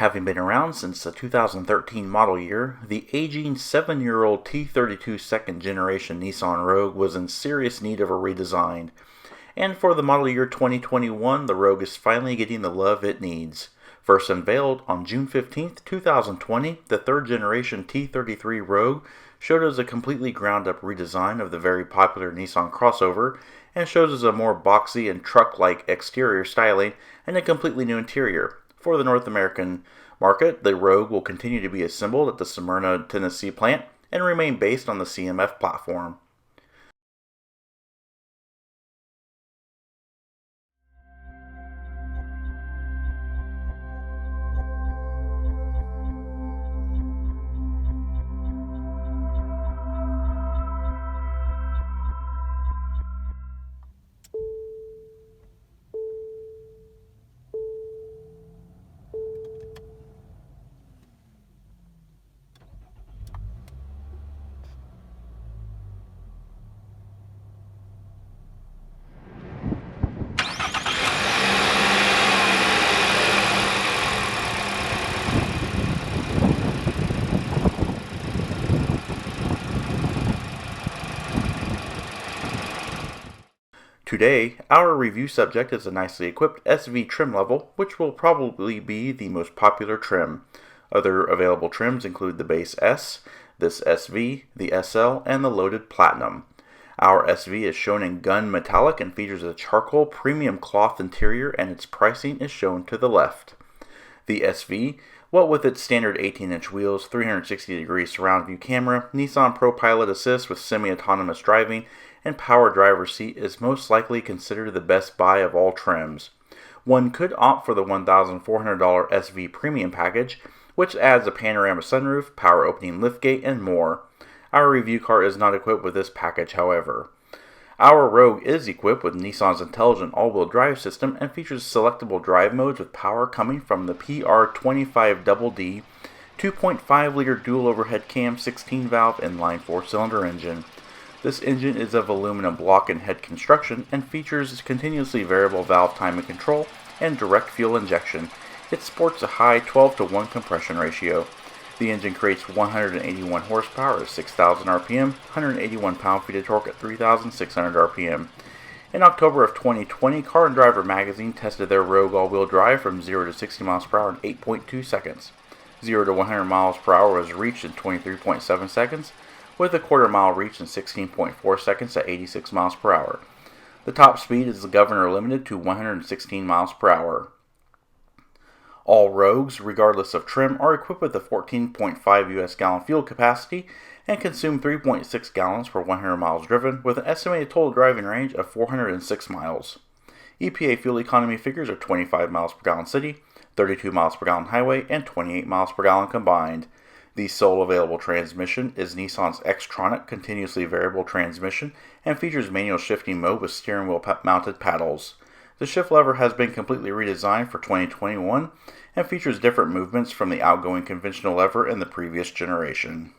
Having been around since the 2013 model year, the aging 7-year-old T32 second generation Nissan Rogue was in serious need of a redesign. And for the model year 2021, the Rogue is finally getting the love it needs. First unveiled on June 15, 2020, the third generation T33 Rogue showed us a completely ground-up redesign of the very popular Nissan crossover and shows us a more boxy and truck-like exterior styling and a completely new interior. For the North American market, the Rogue will continue to be assembled at the Smyrna, Tennessee plant and remain based on the CMF platform. Today, our review subject is a nicely equipped SV trim level, which will probably be the most popular trim. Other available trims include the base S, this SV, the SL, and the loaded Platinum. Our SV is shown in gun metallic and features a charcoal premium cloth interior, and its pricing is shown to the left. The SV, what with its standard 18-inch wheels, 360-degree surround view camera, Nissan ProPilot Assist with semi-autonomous driving, and power driver's seat, is most likely considered the best buy of all trims. One could opt for the $1,400 SV Premium package, which adds a panorama sunroof, power opening liftgate, and more. Our review car is not equipped with this package, however. Our Rogue is equipped with Nissan's intelligent all-wheel drive system and features selectable drive modes with power coming from the PR25DD 2.5-liter dual overhead cam 16-valve inline 4-cylinder engine. This engine is of aluminum block and head construction and features continuously variable valve timing control and direct fuel injection. It sports a high 12-to-1 compression ratio. The engine creates 181 horsepower at 6,000 RPM, 181 pound-feet of torque at 3,600 RPM. In October of 2020, Car and Driver magazine tested their Rogue all-wheel drive from 0 to 60 miles per hour in 8.2 seconds. 0 to 100 miles per hour was reached in 23.7 seconds, with a quarter mile reached in 16.4 seconds at 86 miles per hour. The top speed is the Governor Limited to 116 miles per hour. All Rogues, regardless of trim, are equipped with a 14.5 US gallon fuel capacity and consume 3.6 gallons per 100 miles driven, with an estimated total driving range of 406 miles. EPA fuel economy figures are 25 miles per gallon city, 32 miles per gallon highway, and 28 miles per gallon combined. The sole available transmission is Nissan's Xtronic continuously variable transmission and features manual shifting mode with steering wheel mounted paddles. The shift lever has been completely redesigned for 2021 and features different movements from the outgoing conventional lever in the previous generation.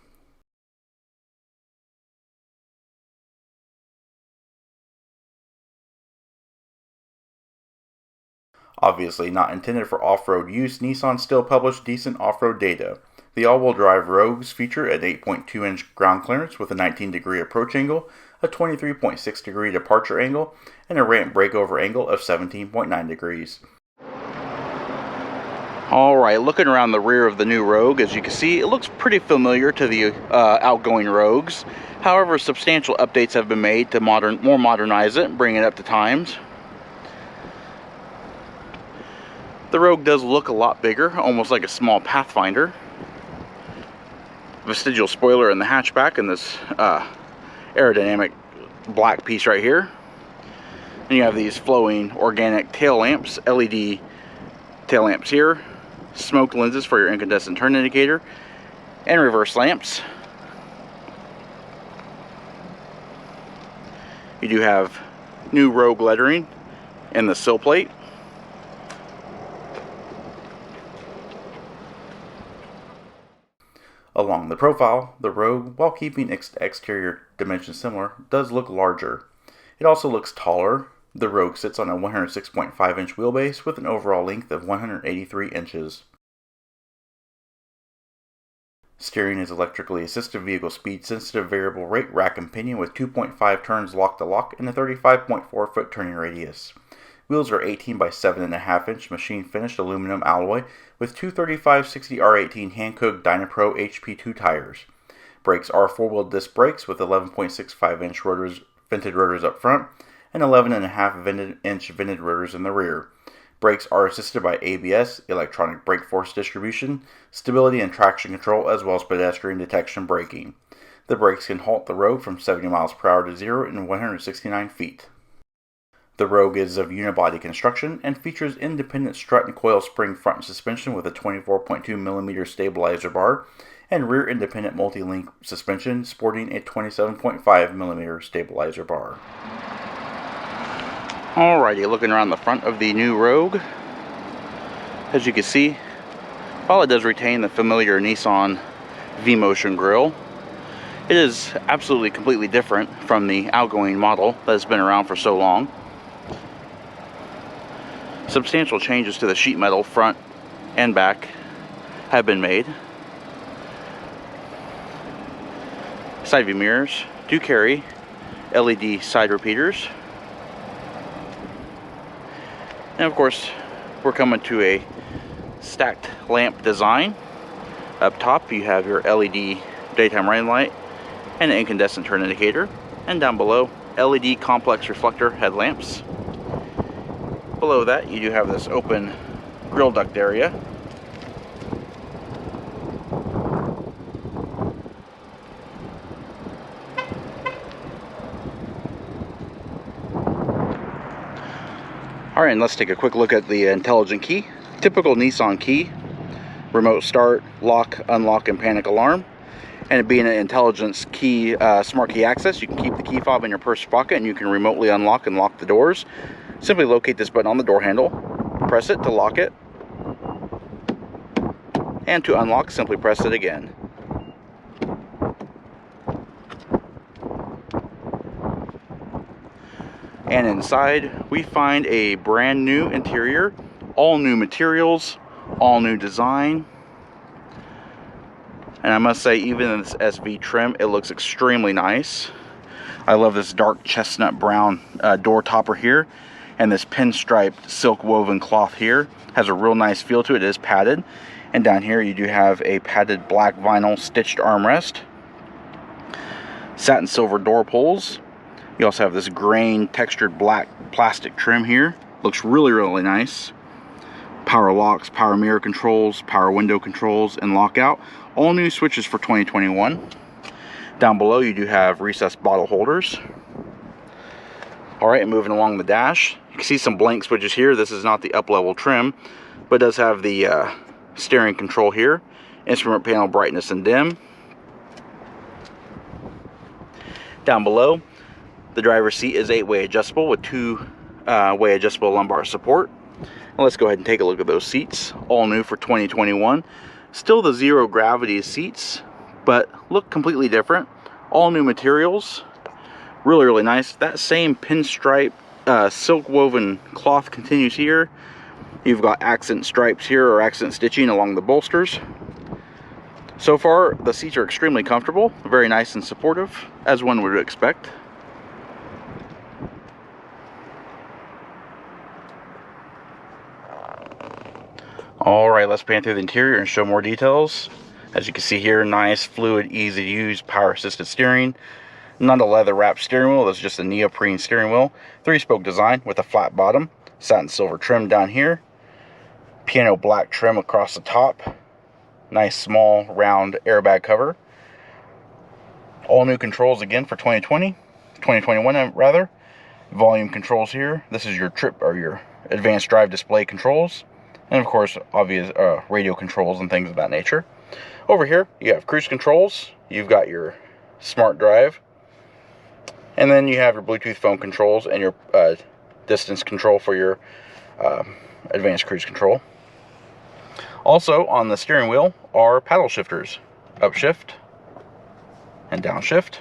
Obviously not intended for off-road use, Nissan still published decent off-road data. The all-wheel drive Rogues feature an 8.2-inch ground clearance with a 19-degree approach angle, a 23.6-degree departure angle, and a ramp breakover angle of 17.9 degrees. Alright, looking around the rear of the new Rogue, as you can see, it looks pretty familiar to the outgoing Rogues. However, substantial updates have been made to more modernize it and bring it up to times. The Rogue does look a lot bigger, almost like a small Pathfinder. Vestigial spoiler in the hatchback and this aerodynamic black piece right here. And you have these flowing organic tail lamps, LED tail lamps here, smoke lenses for your incandescent turn indicator, and reverse lamps. You do have new Rogue lettering in the sill plate. Along the profile, the Rogue, while keeping exterior dimensions similar, does look larger. It also looks taller. The Rogue sits on a 106.5-inch wheelbase with an overall length of 183 inches. Steering is electrically assisted vehicle speed sensitive variable rate rack and pinion with 2.5 turns lock to lock and a 35.4 foot turning radius. Wheels are 18 by 7.5 inch machine finished aluminum alloy with two 3560R18 Hankook Dynapro HP2 tires. Brakes are 4-wheel disc brakes with 11.65 inch rotors, vented rotors up front and 11.5 inch vented rotors in the rear. Brakes are assisted by ABS, electronic brake force distribution, stability and traction control, as well as pedestrian detection braking. The brakes can halt the Rogue from 70 miles per hour to 0 in 169 feet. The Rogue is of unibody construction and features independent strut and coil spring front suspension with a 24.2mm stabilizer bar and rear independent multi-link suspension sporting a 27.5mm stabilizer bar. Alrighty, looking around the front of the new Rogue. As you can see, while it does retain the familiar Nissan V-Motion grille, it is absolutely completely different from the outgoing model that has been around for so long. Substantial changes to the sheet metal front and back have been made. Side view mirrors do carry LED side repeaters. And of course, we're coming to a stacked lamp design. Up top, you have your LED daytime running light and an incandescent turn indicator. And down below, LED complex reflector headlamps. Below that, you do have this open grille duct area. Alright, and let's take a quick look at the intelligent key. Typical Nissan key, remote start, lock, unlock, and panic alarm. And it being an intelligence key, smart key access, you can keep the key fob in your purse pocket and you can remotely unlock and lock the doors. Simply locate this button on the door handle, press it to lock it, and to unlock, simply press it again. And inside, we find a brand new interior, all new materials, all new design. And I must say, even in this SV trim, it looks extremely nice. I love this dark chestnut brown door topper here. And this pinstriped silk woven cloth here has a real nice feel to it. It is padded. And down here, you do have a padded black vinyl stitched armrest. Satin silver door pulls. You also have this grain textured black plastic trim here. Looks really, really nice. Power locks, power mirror controls, power window controls, and lockout. All new switches for 2021. Down below you do have recessed bottle holders. Alright, moving along the dash. You can see some blank switches here. This is not the up-level trim, but does have the steering control here. Instrument panel brightness and dim. Down below, the driver's seat is 8-way adjustable with 2-way adjustable lumbar support. And let's go ahead and take a look at those seats. All new for 2021. Still the zero gravity seats, but look completely different. All new materials. Really, really nice. That same pinstripe silk woven cloth continues here. You've got accent stripes here, or accent stitching along the bolsters. So far, the seats are extremely comfortable, very nice and supportive, as one would expect. Alright, let's pan through the interior and show more details. As you can see here, nice, fluid, easy to use, power assisted steering. Not a leather wrapped steering wheel, that's just a neoprene steering wheel. 3-spoke design with a flat bottom. Satin silver trim down here. Piano black trim across the top. Nice small round airbag cover. All new controls again for 2021 rather. Volume controls here. This is your trip or your advanced drive display controls. And of course, obvious radio controls and things of that nature. Over here, you have cruise controls. You've got your smart drive. And then you have your Bluetooth phone controls and your distance control for your advanced cruise control. Also, on the steering wheel are paddle shifters. Upshift and downshift.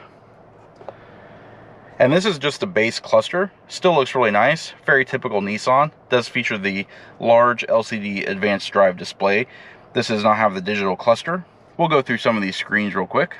And this is just the base cluster. Still looks really nice. Very typical Nissan. Does feature the large LCD advanced drive display. This does not have the digital cluster, We'll go through some of these screens real quick.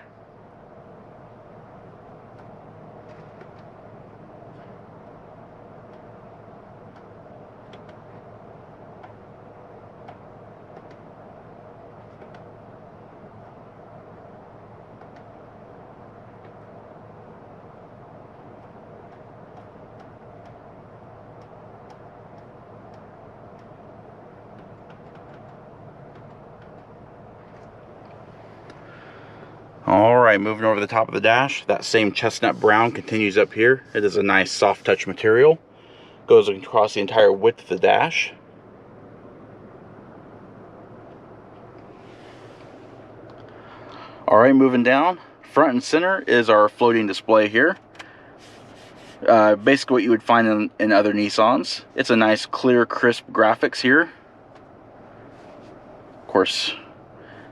Alright, moving over the top of the dash, that same chestnut brown continues up here. It is a nice soft touch material. Goes across the entire width of the dash. Alright, moving down, front and center is our floating display here. Basically what you would find in other Nissans. It's a nice clear crisp graphics here. Of course,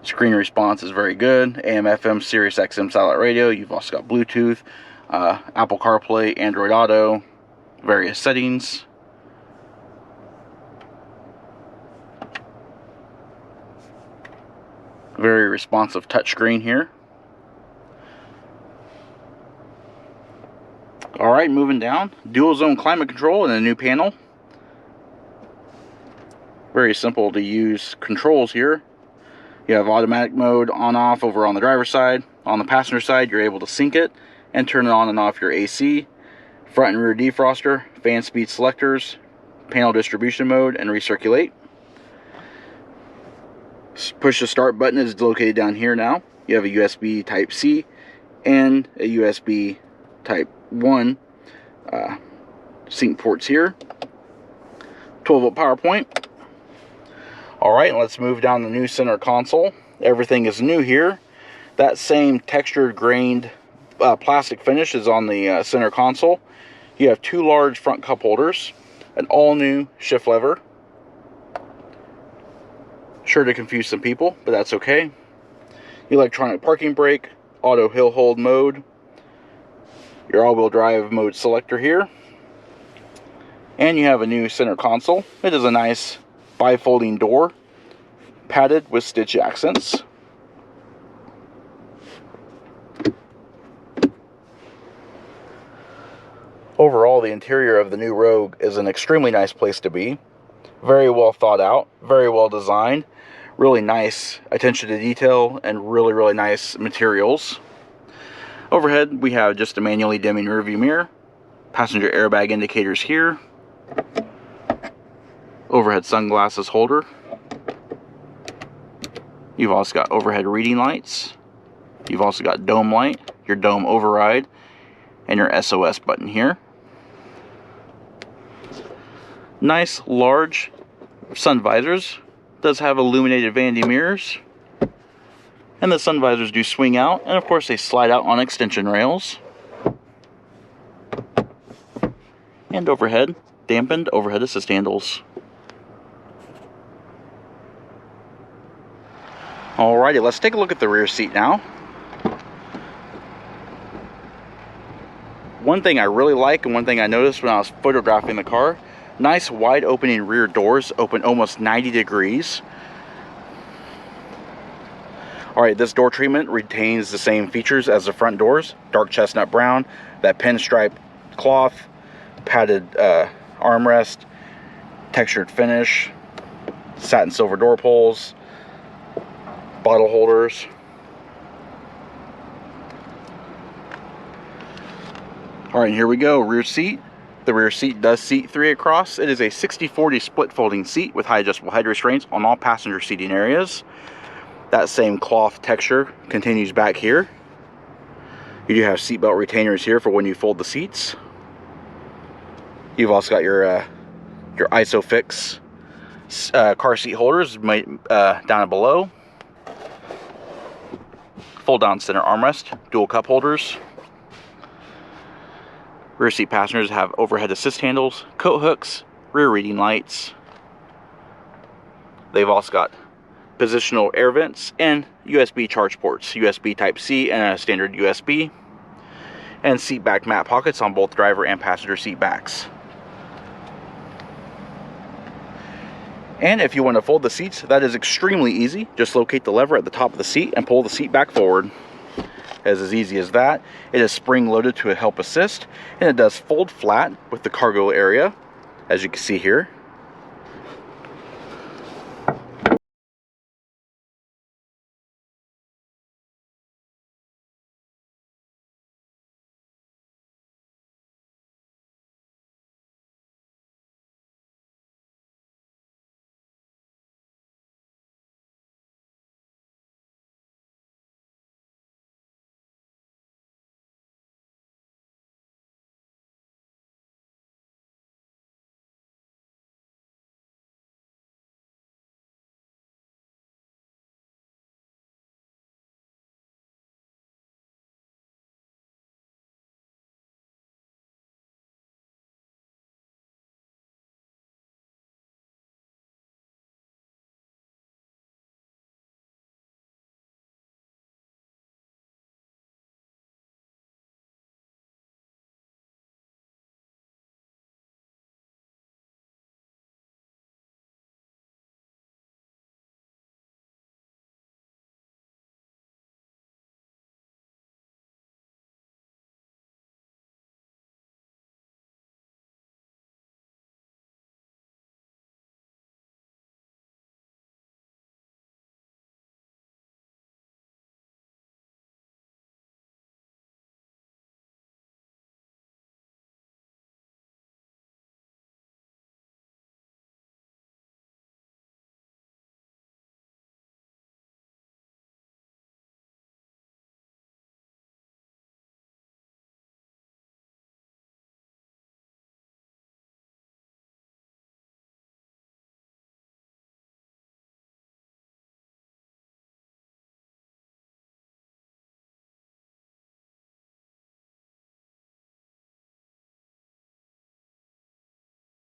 screen response is very good. AM, FM, Sirius XM satellite radio. You've also got Bluetooth, Apple CarPlay, Android Auto, various settings. Very responsive touchscreen here. Alright, moving down. Dual zone climate control in a new panel. Very simple to use controls here. You have automatic mode on off over on the driver's side. On the passenger side, you're able to sync it and turn it on and off your AC. Front and rear defroster, fan speed selectors, panel distribution mode, and recirculate. Push the start button is located down here now. You have a USB Type-C and a USB Type 1 sync ports here. 12-volt power point. Alright, let's move down the new center console. Everything is new here. That same textured grained plastic finish is on the center console. You have two large front cup holders, an all-new shift lever. Sure to confuse some people, but that's okay. Electronic parking brake, auto hill hold mode, your all-wheel drive mode selector here. And you have a new center console. It is a nice bifolding door, padded with stitch accents. Overall, the interior of the new Rogue is an extremely nice place to be. Very well thought out, very well designed, really nice attention to detail, and really nice materials. Overhead, we have just a manually dimming rearview mirror, passenger airbag indicators here, overhead sunglasses holder. You've also got overhead reading lights. You've also got dome light, your dome override, and your SOS button here. Nice large sun visors. Does have illuminated vanity mirrors. And the sun visors do swing out, and of course they slide out on extension rails. And overhead, dampened overhead assist handles. Alrighty, let's take a look at the rear seat now. One thing I really like, and one thing I noticed when I was photographing the car, nice wide opening rear doors, open almost 90 degrees. Alright, this door treatment retains the same features as the front doors. Dark chestnut brown, that pinstripe cloth, padded armrest, textured finish, satin silver door pulls, bottle holders. Alright, here we go, rear seat. The rear seat does seat 3 across. It is a 60-40 split folding seat with high adjustable head restraints on all passenger seating areas. That same cloth texture continues back here. You do have seatbelt retainers here for when you fold the seats. You've also got your ISOFIX car seat holders down below. Fold down center armrest, dual cup holders. Rear seat passengers have overhead assist handles, coat hooks, rear reading lights. They've also got positional air vents and USB charge ports, USB Type-C and a standard USB. And seat back mat pockets on both driver and passenger seat backs. And if you want to fold the seats, that is extremely easy. Just locate the lever at the top of the seat and pull the seat back forward. As easy as that. It is spring loaded to help assist, and it does fold flat with the cargo area, as you can see here.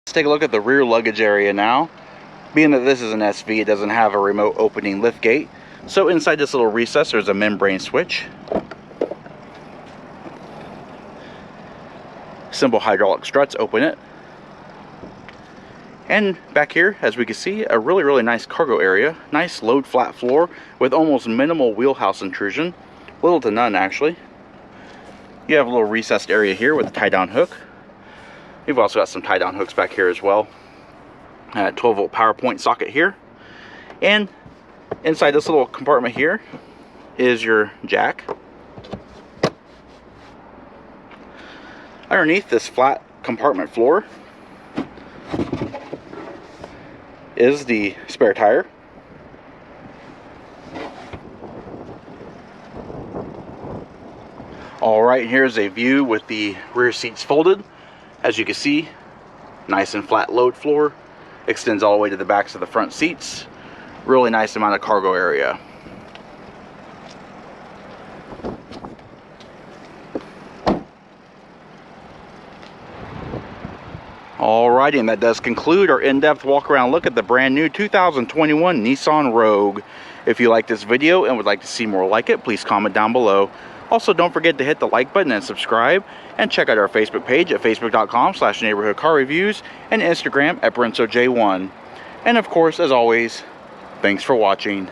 Let's take a look at the rear luggage area now. Being that this is an SV, it doesn't have a remote opening lift gate. So inside this little recess, there's a membrane switch. Simple hydraulic struts open it. And back here, as we can see, a really nice cargo area. Nice load flat floor with almost minimal wheelhouse intrusion. Little to none, actually. You have a little recessed area here with a tie-down hook. We've also got some tie-down hooks back here as well. 12-volt power point socket here. And inside this little compartment here is your jack. Underneath this flat compartment floor is the spare tire. Alright, here's a view with the rear seats folded. As you can see, nice and flat load floor. Extends all the way to the backs of the front seats. Really nice amount of cargo area. Alrighty, and that does conclude our in-depth walk around look at the brand new 2021 Nissan Rogue. If you like this video and would like to see more like it, please comment down below. Also, don't forget to hit the like button and subscribe, and check out our Facebook page at facebook.com/neighborhoodcarreviews and Instagram at BrensoJ1. And of course, as always, thanks for watching.